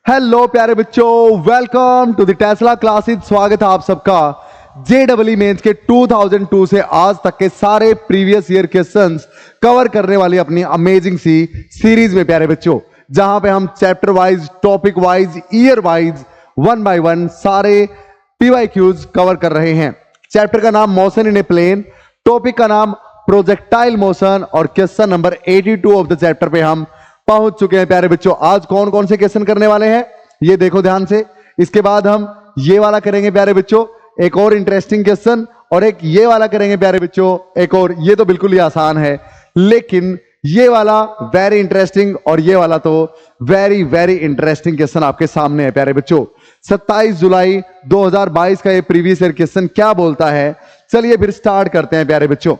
Hello प्यारे बच्चों, welcome to the Tesla classes. स्वागत है आप सबका जेईई मेंस के 2002 से आज तक के सारे प्रीवियस ईयर क्वेश्चंस कवर करने वाली अपनी अमेजिंग सी सीरीज में प्यारे बच्चों, जहां पे हम chapter wise, topic wise, year wise, one by one सारे पीवाईक्यूज कवर कर रहे हैं। चैप्टर का नाम motion in a plane, topic का नाम प्रोजेक्टाइल मोशन और question number 82 of the chapter पे हम पहुंच चुके हैं प्यारे बच्चों। आज कौन कौन से क्वेश्चन करने वाले हैं ये देखो ध्यान से। इसके बाद हम ये वाला करेंगे प्यारे बच्चों, एक और इंटरेस्टिंग क्वेश्चन, और एक ये वाला करेंगे प्यारे बच्चों, एक और। ये तो बिल्कुल ही आसान है, लेकिन ये वाला वेरी इंटरेस्टिंग और ये वाला तो वेरी वेरी इंटरेस्टिंग क्वेश्चन आपके सामने है प्यारे बच्चों। 27 जुलाई 2022 का ये प्रीवियस ईयर क्वेश्चन क्या बोलता है, चलिए फिर स्टार्ट करते हैं प्यारे बच्चों।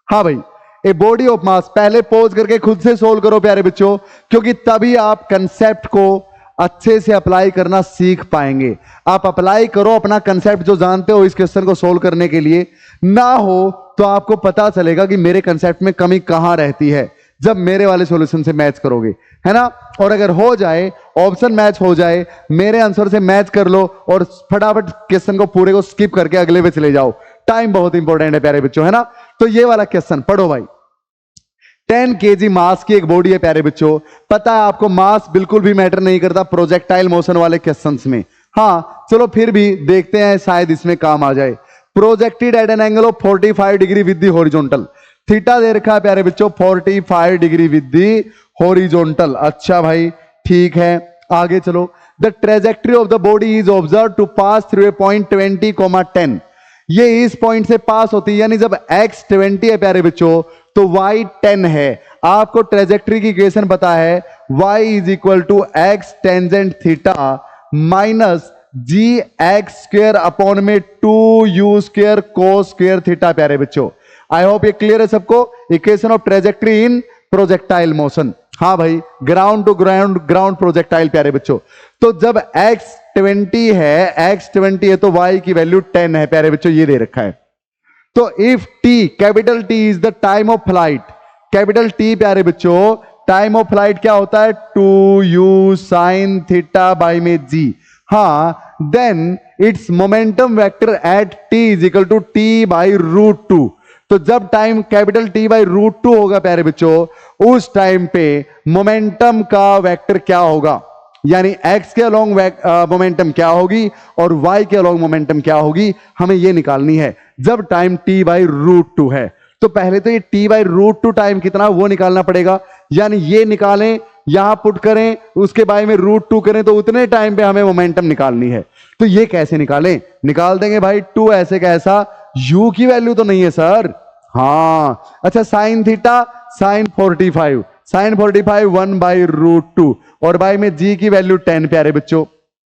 हाँ भाई, ए बॉडी ऑफ मास, पहले पॉज करके खुद से सोल्व करो प्यारे बच्चों, क्योंकि तभी आप कंसेप्ट को अच्छे से अप्लाई करना सीख पाएंगे। आप अप्लाई करो अपना कंसेप्ट जो जानते हो इस क्वेश्चन को सोल्व करने के लिए, ना हो तो आपको पता चलेगा कि मेरे कंसेप्ट में कमी कहां रहती है जब मेरे वाले सॉल्यूशन से मैच करोगे, है ना। और अगर हो जाए, ऑप्शन मैच हो जाए, मेरे आंसर से मैच कर लो और फटाफट क्वेश्चन को पूरे को स्किप करके अगले पे चले जाओ। टाइम बहुत इंपॉर्टेंट है प्यारे बच्चों, है ना। तो ये वाला क्वेश्चन पढ़ो भाई। 10 kg मास की एक बॉडी है प्यारे बच्चों। पता है आपको मास बिल्कुल भी मैटर नहीं करता प्रोजेक्टाइल मोशन वाले क्वेश्चंस में। हाँ चलो फिर भी देखते हैं, शायद इसमें काम आ जाए। Projected at an angle of 45 degree with the horizontal. Theta दे रखा है प्यारे बच्चों 45 डिग्री विद द हॉरिजॉन्टल। अच्छा भाई ठीक है, आगे चलो। The trajectory of the body is observe to pass through a point 20, 10। ये इस पॉइंट से पास होती है, यानी जब x 20 है प्यारे बच्चों तो y 10 है। आपको ट्रेजेक्टरी की इक्वेशन पता है, y is equal to x tangent theta minus g x square upon में 2u square cos square theta प्यारे बच्चों। आई होप ये क्लियर है सबको। Equation of trajectory in projectile motion. हाँ भाई, ground to ground, ground projectile प्यारे बच्चों। तो जब x 20 है तो y की वैल्यू 10 है प्यारे बच्चों, ये दे रखा है। तो if t, capital T is the time of flight, capital T प्यारे बच्चों टाइम ऑफ फ्लाइट क्या होता है 2u साइन थीटा बाई में g। हाँ, then it's momentum vector at t is equal to t by √2। तो जब टाइम कैपिटल T बाई √2 होगा प्यारे बच्चों, उस टाइम पे मोमेंटम का वेक्टर क्या होगा, यानी x के अलोंग मोमेंटम क्या होगी और y के अलोंग मोमेंटम क्या होगी, हमें ये निकालनी है जब टाइम t बाई √2 है। तो पहले तो ये t बाई √2 टाइम कितना वो निकालना पड़ेगा, यानी ये निकालें, यहां पुट करें, उसके बाय में √2 करें, तो उतने टाइम पे हमें मोमेंटम निकालनी है। तो ये कैसे निकालें, निकाल देंगे भाई 2 ऐसे कैसा, u की वैल्यू तो नहीं है सर। हाँ अच्छा, sine theta sine 45, sine 45 1 by √2 और बाई में g की वैल्यू 10 प्यारे बच्चों।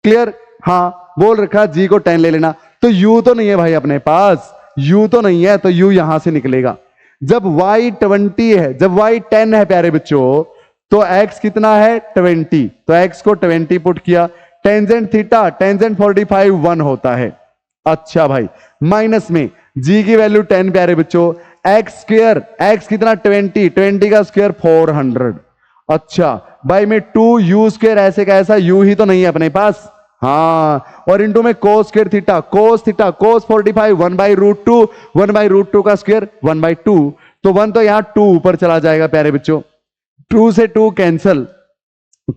क्लियर, हाँ बोल रखा g को 10 ले लेना। तो u तो नहीं है भाई अपने पास, u तो नहीं है, तो u यहां से निकलेगा। जब y 20 है, जब y 10 है प्यारे बच्चों, तो x कितना है 20, तो x को 20 पुट किया। टेंजेंट थीटा टेंजेंट 45 1 होता है। अच्छा भाई, माइनस में g की वैल्यू 10 प्यारे बच्चों, x स्क्वायर, x कितना 20 का स्क्वायर 400। अच्छा भाई में 2u स्क्वायर ऐसे का ऐसा, u ही तो नहीं है अपने पास। हाँ, और इंटू में cos square theta, cos 45 1 by √2, 1 by √2 का स्क्वायर 1 बाई 2, तो 1 तो यहां 2 ऊपर चला जाएगा प्यारे बच्चों, 2 से 2 कैंसल,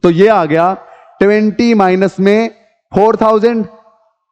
तो ये आ गया 20 माइनस में 4000।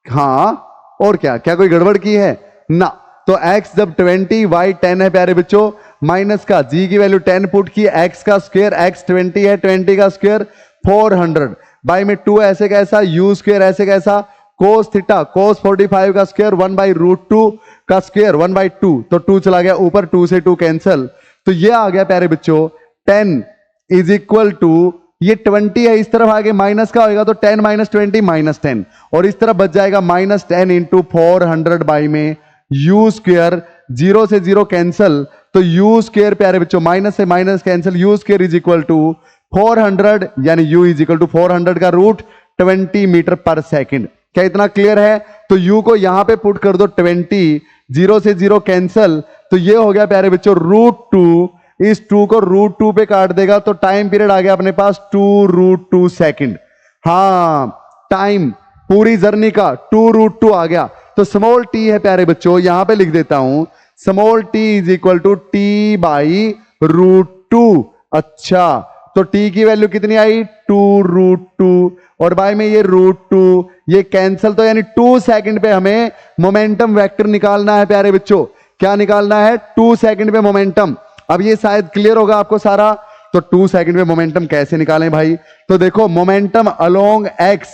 हाँ और क्या क्या कोई गड़बड़ की है ना। तो x जब 20 y 10 है प्यारे बच्चों, माइनस का g की वैल्यू 10 पुट की, x का स्क्वायर, x 20 है, 20 का स्क्वायर 400 बाई में 2 ऐसे कैसा, u स्क्वायर ऐसे कैसा, कोस थीटा कोस 45 का स्क्वायर 1 बाई √2 का स्क्वायर 1 बाई 2, तो 2 चला गया ऊपर, 2 से 2 कैंसल, तो ये आ गया प्यारे बच्चों 10 इज इक्वल टू, ये 20 है इस तरफ आगे माइनस का होगा तो 10 माइनस 20 माइनस 10, और इस तरफ बच जाएगा माइनस 10 इंटू 400 बाई में u स्क्वायर, 0 से 0 कैंसल, तो u स्क्वायर प्यारे बच्चों माइनस से minus cancel, u square is equal to 400, यानी u इज इक्वल टू 400 का रूट 20 मीटर पर सेकंड। क्या इतना क्लियर है। तो u को यहां पे पुट कर दो 20, 0 से 0 कैंसल, तो ये हो गया प्यारे बच्चों √2, इस 2 को √2 पे काट देगा तो टाइम पीरियड आ गया अपने पास 2 √2 सेकंड। हाँ, टाइम पूरी जर्नी का 2√2 आ गया। तो स्मॉल टी है प्यारे बच्चों, यहां पे लिख देता हूं small t is equal to T/√2। अच्छा, तो टी की वैल्यू कितनी आई 2√2 और बाय में ये √2 ये कैंसल, तो यानी 2 सेकंड पे हमें मोमेंटम वेक्टर निकालना है प्यारे बच्चों। क्या निकालना है 2 सेकंड पे मोमेंटम। अब ये शायद क्लियर होगा आपको सारा। तो 2 सेकंड पे मोमेंटम कैसे निकालें भाई, तो देखो मोमेंटम अलोंग एक्स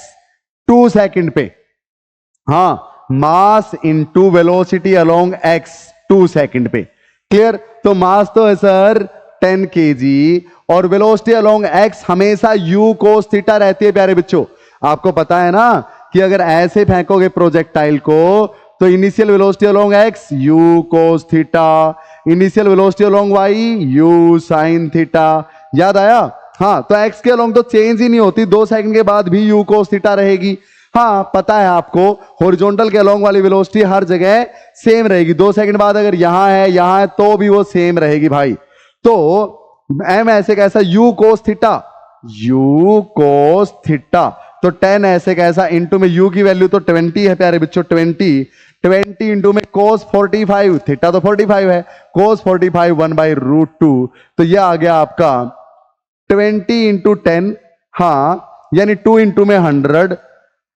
2 सेकंड पे, हाँ, mass into velocity along x 2 second पे। क्लियर, तो मास तो है सर 10 kg और वेलोसिटी अलोंग एक्स हमेशा u cos थीटा रहती है प्यारे बच्चों। आपको पता है ना कि अगर ऐसे फेंकोगे प्रोजेक्टाइल को तो initial velocity along x u cos theta, initial velocity along y u sin theta. याद आया? हाँ, तो x के अलोंग तो चेंज ही नहीं होती, 2 सेकंड के बाद भी u cos थीटा रहेगी। हाँ, पता है आपको हॉरिजॉन्टल के अलोंग वाली वेलोसिटी हर जगह सेम रहेगी, 2 सेकंड बाद अगर यहां है तो भी वो सेम रहेगी भाई। तो m ऐसे कैसा u cos theta, u cos theta, तो 10 ऐसे कैसा इंटू में u की वैल्यू तो 20 है प्यारे बच्चों, 20 इंटू में cos 45, थीटा तो 45 है, cos 45 1/√2, तो यह आ गया आपका 20 इंटू 10, हाँ, यानी 2 इंटू में 100,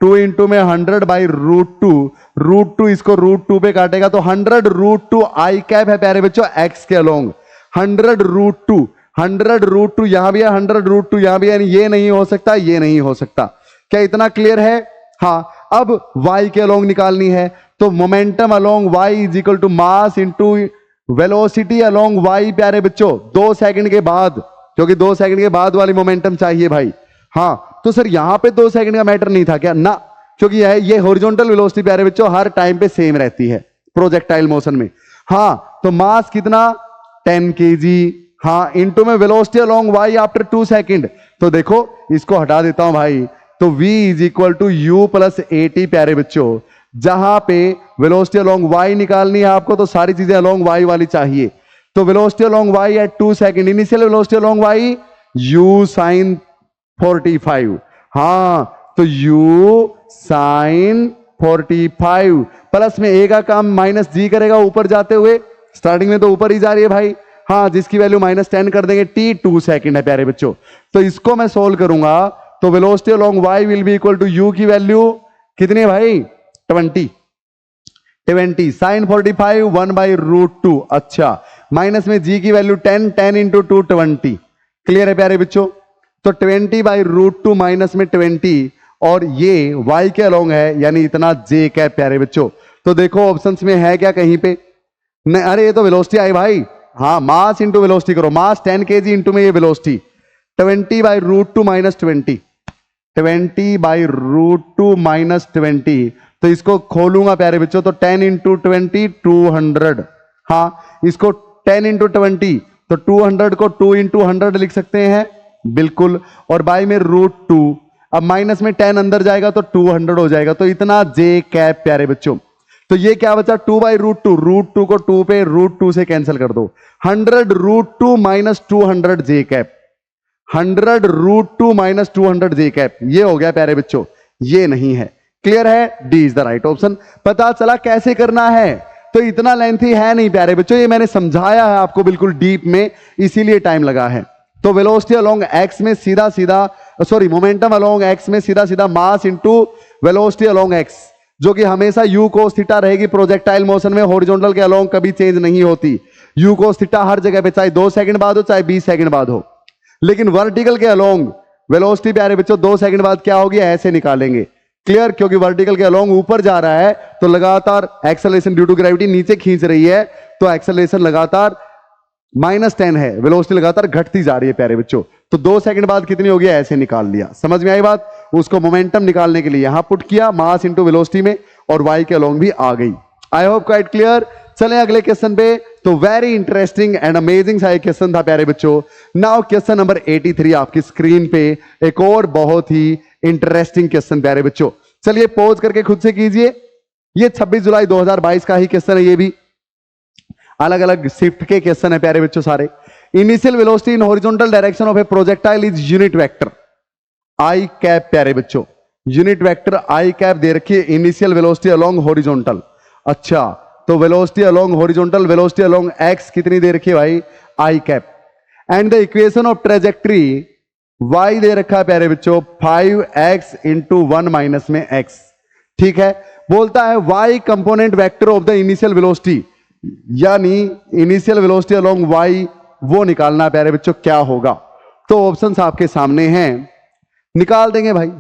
2 इंटू में 100/√2, √2 इसको √2 पे काटेगा तो 100√2 आई कैप है प्यारे बच्चों एक्स के अलोंग। 100√2, 100√2 यहां भी है, 100√2 यहां भी है, यानी ये नहीं हो सकता, ये नहीं हो सकता। क्या इतना क्लियर है? हाँ, अब y के अलोंग निकालनी है, तो momentum along y is equal to mass into velocity along y प्यारे बच्चों 2 सेकंड के बाद, क्योंकि 2 सेकंड के बाद वाली मोमेंटम चाहिए भाई। हाँ, तो सर यहां पे 2 सेकंड का मैटर नहीं था क्या? ना, क्योंकि ये हॉरिजॉन्टल वेलोसिटी प्यारे बच्चों हर टाइम पे सेम रहती है प्रोजेक्टाइल मोशन में। हाँ, तो मास कितना 10 kg, हाँ, इंटू में velocity along y after 2 second, तो देखो इसको हटा देता हूं भाई, तो v is equal to u plus at प्यारे बच्चों। जहां पे वेलोसिटी अलोंग y निकालनी है आपको तो सारी चीजें अलोंग y वाली चाहिए, तो velocity along y at 2 second, initial velocity along y u sin 45, हाँ, तो u sin 45 प्लस में a का काम माइनस जी करेगा ऊपर जाते हुए, स्टार्टिंग में तो ऊपर ही जा रही है भाई, हाँ, जिसकी वैल्यू -10 कर देंगे, t 2 सेकंड है प्यारे बच्चों। तो इसको मैं सोल्व करूंगा तो velocity along y will be equal to u की वैल्यू कितनी है भाई 20 sin 45 1/√2, अच्छा, माइनस में g की वैल्यू 10 इंटू 2 20। क्लियर है प्यारे बच्चों? तो 20/√2 माइनस में 20 और ये y के अलोंग है, यानी इतना j कैप प्यारे बच्चों। तो देखो ऑप्शंस में है क्या कहीं पे? नहीं, अरे ये तो वेलोसिटी आई भाई, हाँ, मास इंटू वेलोसिटी करो, मास 10 kg इंटू में ये वेलोसिटी 20/√2 माइनस 20 माइनस 20, तो इसको खोलूंगा प्यारे बच्चों, तो 10 इंटू 20 200, हाँ, इसको 10 इंटू 20 तो 200 को 2 इंटू 100 लिख सकते हैं, बिल्कुल, और बाई में √2, अब माइनस में 10 अंदर जाएगा तो 200 हो जाएगा, तो इतना जे कैप प्यारे बच्चों। तो ये क्या बचा 2/√2, √2 को 2 पे √2 से कैंसिल कर दो, 100√2 माइनस 200 जे कैप, 100√2 माइनस 200 जे कैप, ये हो गया प्यारे बच्चों, ये नहीं है। क्लियर है? D is the right option. पता चला कैसे करना है, तो इतना लेंथी है नहीं प्यारे बच्चों, ये मैंने समझाया है आपको बिल्कुल डीप में, इसीलिए टाइम लगा है। तो वेलोसिटी अलोंग एक्स में सीधा सीधा, सॉरी, मोमेंटम अलोंग एक्स में सीधा सीधा मास इंटू वेलोसिटी अलोंग एक्स, जो कि हमेशा u cos थीटा रहेगी प्रोजेक्टाइल मोशन में, हॉरिजॉन्टल के अलोंग कभी चेंज नहीं होती, u cos थीटा हर जगह पे, चाहे 2 सेकंड बाद हो चाहे 20 सेकंड बाद हो। लेकिन वर्टिकल के अलोंग वेलोसिटी प्यारे बच्चों 2 सेकंड बाद क्या होगी, ऐसे निकालेंगे। क्लियर? क्योंकि वर्टिकल के अलोंग ऊपर जा रहा है तो लगातार एक्सेलरेशन ड्यू टू ग्रेविटी नीचे खींच रही है, तो एक्सेलरेशन लगातार -10 है, वेलोसिटी लगातार घटती जा रही है प्यारे बच्चों। तो 2 सेकंड बाद कितनी होगी, ऐसे निकाल लिया। समझ में आई बात? उसको मोमेंटम निकालने के लिए यहां पुट किया, मास इंटू वेलोसिटी में, और y के अलोंग भी आ गई। आई होप क्वाइट क्लियर। चलें अगले क्वेश्चन पे। तो वेरी इंटरेस्टिंग एंड अमेजिंग सा एक क्वेश्चन था प्यारे बच्चों। नाउ क्वेश्चन नंबर 83 आपकी स्क्रीन पे, एक और बहुत ही इंटरेस्टिंग क्वेश्चन प्यारे बच्चों। चलिए पॉज करके खुद से कीजिए। ये 26 जुलाई 2022 का ही क्वेश्चन है, ये भी अलग अलग शिफ्ट के क्वेश्चन है प्यारे बच्चों सारे। Initial velocity in horizontal direction of a projectile is unit vector. I cap प्यारे बच्चों, यूनिट वेक्टर आई कैप दे रखी है, इनिशियल वेलोसिटी अलोंग हॉरिजॉन्टल। अच्छा, तो velocity along horizontal, velocity along x कितनी दे रखी है भाई, I cap. And the equation of trajectory y दे रखा है प्यारे बच्चों 5x इंटू 1 माइनस में x। ठीक है, बोलता है y component vector of the initial velocity, यानी इनिशियल वेलोसिटी अलोंग y वो निकालना है प्यारे बच्चों, क्या होगा। तो ऑप्शंस आपके सामने हैं, निकाल देंगे भाई।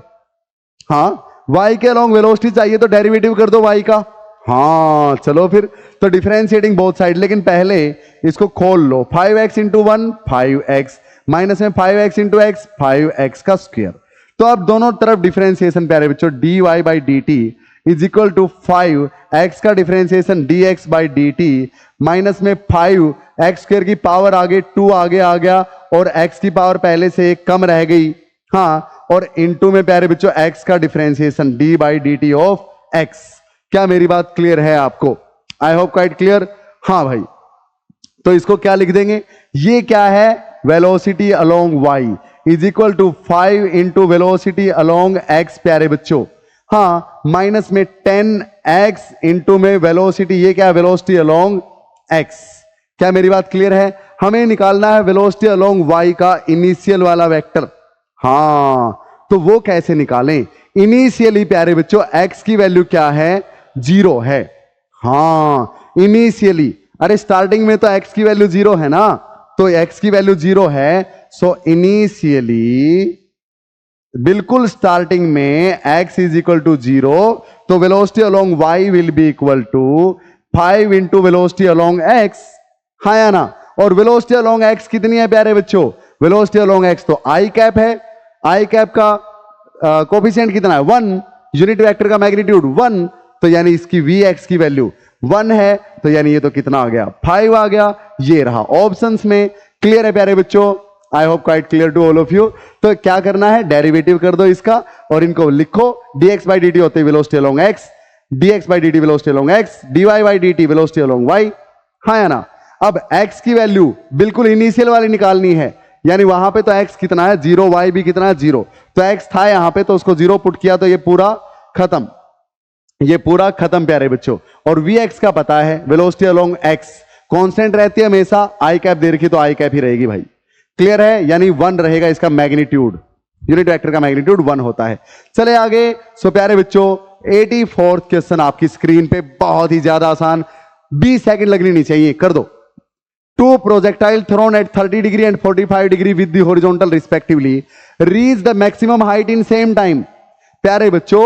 हाँ, y के अलोंग वेलोसिटी चाहिए तो डेरिवेटिव कर दो y का। हाँ चलो फिर, तो डिफरेंशिएटिंग बोथ साइड, लेकिन पहले इसको खोल लो। 5x इंटू 1 5x माइनस में 5x इंटू एक्स 5x का स्क्वायर। तो अब दोनों तरफ डिफरेंशिएशन प्यारे बच्चों dy by d t is equal to 5x का differentiation dx by d t minus में 5x स्क्वायर की पावर आगे 2 आगे आ गया और x की पावर पहले से एक कम रह गई। हाँ, और इनटू में प्यारे बच्चों x का differentiation d by d T of x। क्या मेरी बात क्लियर है आपको? आई होप क्वाइट क्लियर। हाँ भाई, तो इसको क्या लिख देंगे, ये क्या है, velocity along y is equal to 5 into velocity along x प्यारे बच्चों। हाँ, माइनस में 10x इंटू में वेलोसिटी, ये क्या है, वेलोसिटी अलोंग x। क्या मेरी बात क्लियर है? हमें निकालना है वेलोसिटी अलोंग y का इनिशियल वाला वेक्टर। हाँ, तो वो कैसे निकालें? इनिशियली प्यारे बच्चों x की वैल्यू क्या है, 0 है। हाँ, इनिशियली, अरे स्टार्टिंग में तो x की वैल्यू 0 है ना, तो x की वैल्यू 0 है। सो इनिशियली, बिल्कुल स्टार्टिंग में x इज इक्वल टू 0, तो velocity along y will be equal to 5 into velocity along x। हाँ या ना? और वेलोसिटी अलोंग x कितनी है प्यारे बच्चों, वेलोसिटी अलोंग x तो आई कैप है। आई कैप का कोफिशिएंट कितना है, 1, यूनिट वेक्टर का मैग्नीट्यूड 1, तो यानी इसकी vx की वैल्यू 1 है, तो यानी ये तो कितना आ गया, 5 आ गया। ये रहा ऑप्शंस में। क्लियर है प्यारे बच्चों? I hope quite clear to all of you. तो क्या करना है, डेरिवेटिव कर दो इसका और इनको लिखो, dx बाई डी टी होते velocity along x, dx by d T velocity along x, dy by d T velocity along y। हाँ या ना? अब x की वैल्यू बिल्कुल इनिशियल वाली निकालनी है, यानी वहां पे तो x कितना है 0, y भी कितना है 0, तो x था यहां पे तो उसको 0 पुट किया तो ये पूरा खत्म, ये पूरा खत्म प्यारे बच्चों। और vx का पता है, वेलोसिटी अलोंग x कांस्टेंट रहती है हमेशा, आई कैप दे रखी तो आई कैप ही रहेगी भाई। क्लियर है? यानी 1 रहेगा इसका मैग्नीट्यूड, यूनिट वेक्टर का मैग्नीट्यूड 1 होता है। चले आगे। सो प्यारे बच्चों 84th क्वेश्चन आपकी स्क्रीन पे, बहुत ही ज्यादा आसान, 20 सेकंड लगनी नहीं चाहिए, कर दो। 2 projectile thrown at 30 degree and 45 degree with the horizontal respectively reach the maximum height in same time। प्यारे बच्चों,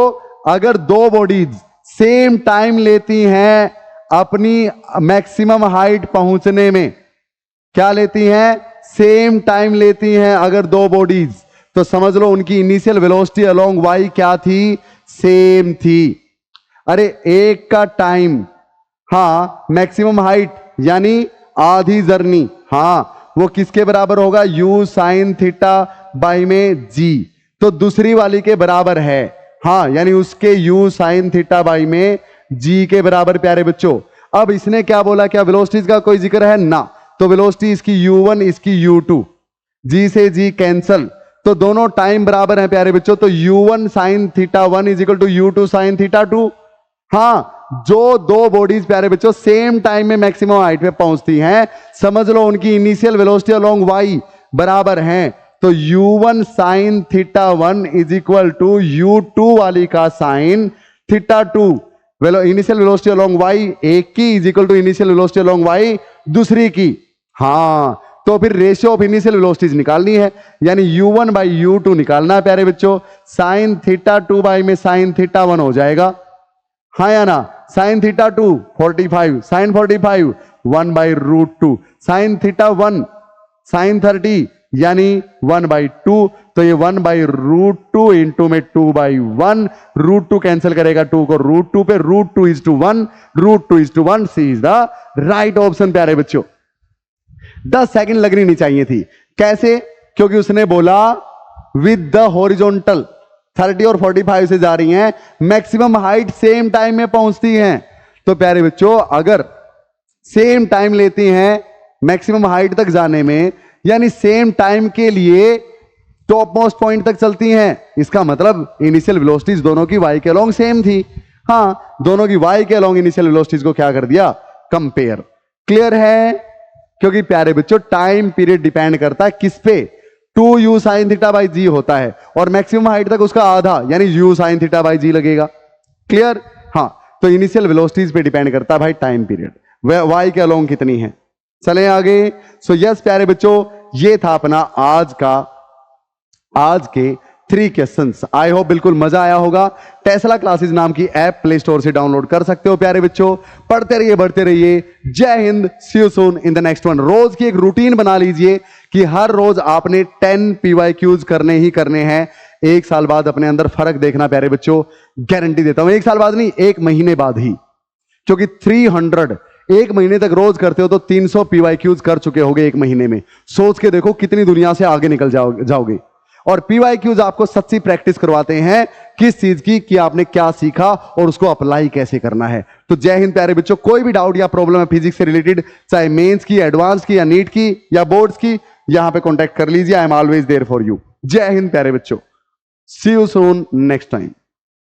अगर दो बॉडीज सेम टाइम लेती हैं अपनी मैक्सिमम हाइट पहुंचने में, क्या लेती हैं, सेम टाइम लेती हैं अगर दो बॉडीज, तो समझ लो उनकी इनिशियल वेलोसिटी अलोंग y क्या थी, सेम थी। अरे एक का टाइम, हाँ, मैक्सिमम हाइट यानी आधी जर्नी, हाँ, वो किसके बराबर होगा, u साइन थीटा बाई में g, तो दूसरी वाली के बराबर है। हाँ, यानी उसके u साइन थीटा बाई में g के बराबर प्यारे बच्चों। अब इसने क्या बोला, क्या वेलोसिटीज का कोई जिक्र है ना, तो वेलोसिटी इसकी u1 इसकी u2, g से g कैंसल, तो दोनों टाइम बराबर हैं प्यारे बच्चों, तो u1 sine theta 1 is equal to u2 sine theta 2। हाँ, जो दो बॉडीज प्यारे बच्चों सेम टाइम में मैक्सिमम हाइट पे पहुंचती हैं, समझ लो उनकी इनिशियल वेलोसिटी अलोंग y बराबर हैं, तो u1 sine theta 1 is equal to u2 वाली का sine theta 2। Initial velocity along y एक की is equal to initial velocity along y दूसरी की। हाँ, तो फिर रेशियो ऑफ इनिशियल वेलोसिटीज निकालनी है, यानी u1 बाई u2 निकालना है प्यारे बच्चों। साइन थीटा 2 बाई में साइन थीटा 1 हो जाएगा, हाँ या ना, sine theta 2 45, sine 45 1 by root 2, sine theta 1 sine 30 यानी 1 बाई 2, तो ये 1 बाई रूट 2 इंटू में 2 बाई 1, रूट 2 कैंसिल करेगा 2 को रूट 2 पे, root 2 is to 1, root 2 is to 1, C is the right option प्यारे बच्चों। 10 सेकंड लगनी नहीं चाहिए थी। कैसे? क्योंकि उसने बोला विद द हॉरिजॉन्टल 30 और 45 से जा रही हैं, मैक्सिमम हाइट सेम टाइम में पहुंचती हैं, तो प्यारे बच्चों अगर सेम टाइम लेती हैं मैक्सिमम हाइट तक जाने में, यानी सेम टाइम के लिए टॉप मोस्ट पॉइंट तक चलती हैं, इसका मतलब इनिशियल वेलोसिटीज दोनों की y के अलोंग सेम थी। हाँ, दोनों की y के अलोंग इनिशियल वेलोसिटीज को क्या कर दिया, कंपेयर। क्लियर है? क्योंकि प्यारे बच्चों टाइम पीरियड डिपेंड करता है किस पे, 2u sin थीटा बाई जी होता है, और मैक्सिमम हाइट तक उसका आधा यानी u sin थीटा बाई जी लगेगा। क्लियर? हाँ, तो इनिशियल वेलोसिटीज पे डिपेंड करता है भाई टाइम पीरियड, वह y के अलोंग कितनी है। चलें आगे। सो यस प्यारे बच्चों, ये था अपना आज के 3 क्वेश्चंस। आई होप बिल्कुल मजा आया होगा। टेस्ला क्लासेस नाम की ऐप प्ले स्टोर से डाउनलोड कर सकते हो प्यारे बच्चों। पढ़ते रहिए, बढ़ते रहिए। जय Hind, see you soon in the next one. रोज की एक रूटीन बना लीजिए कि हर रोज आपने 10 PYQs करने ही करने हैं। एक साल बाद अपने अंदर फर्क देखना प्यारे बच्चों, गारंटी देता हूं। एक साल बाद नहीं, 1 महीने बाद ही, क्योंकि 300 एक महीने तक रोज करते हो तो 300 PYQs कर चुके होगे एक महीने में। सोच के देखो कितनी दुनिया से आगे निकल जाओगे। और PYQs आपको सच्ची प्रैक्टिस करवाते हैं किस चीज की, कि आपने क्या सीखा और उसको अप्लाई कैसे करना है। तो जय हिंद प्यारे बच्चों। कोई भी डाउट या प्रॉब्लम है फिजिक्स से रिलेटेड, चाहे मेंस की, एडवांस की, या नीट की, या बोर्ड्स की, यहां पे कांटेक्ट कर लीजिए। I am always there for you. जय हिंद प्यारे बच्चों। See you soon next time.